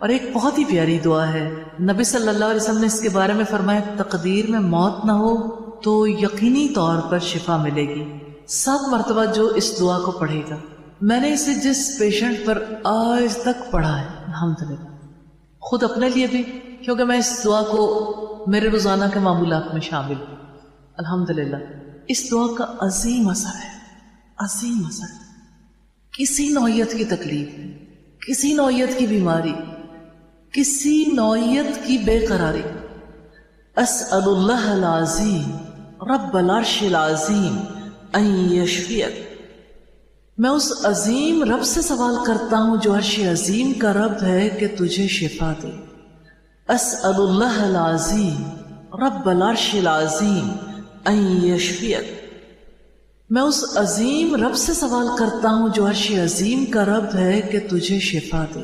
और एक बहुत ही प्यारी दुआ है, नबी सल्लल्लाहु अलैहि वसल्लम ने इसके बारे में फरमाया, तकदीर में मौत ना हो तो यकीनी तौर पर शिफा मिलेगी। 7 मरतबा जो इस दुआ को पढ़ेगा, मैंने इसे जिस पेशेंट पर आज तक पढ़ा है, अल्हम्दुलिल्लाह, खुद अपने लिए भी, क्योंकि मैं इस दुआ को मेरे रोजाना के मामूलात में शामिल हूँ, अल्हम्दुलिल्लाह, इस दुआ का अजीम असर है, अजीम असर। किसी नौयत की तकलीफ, किसी नौयत की बीमारी, किसी नौयत की बेकरारी, अस्अलुल्लाहल अज़ीम रब्बल अर्शिल अज़ीम अन यशफियक, मैं उस अजीम रब से सवाल करता हूं जो अर्श अजीम का रब है कि तुझे शिफा दे। अस्अलुल्लाहल अज़ीम रब्बल अर्शिल अज़ीम अन यशफियक, मैं उस अजीम रब से सवाल करता हूं जो अर्श अजीम का रब है कि तुझे शिफा दे।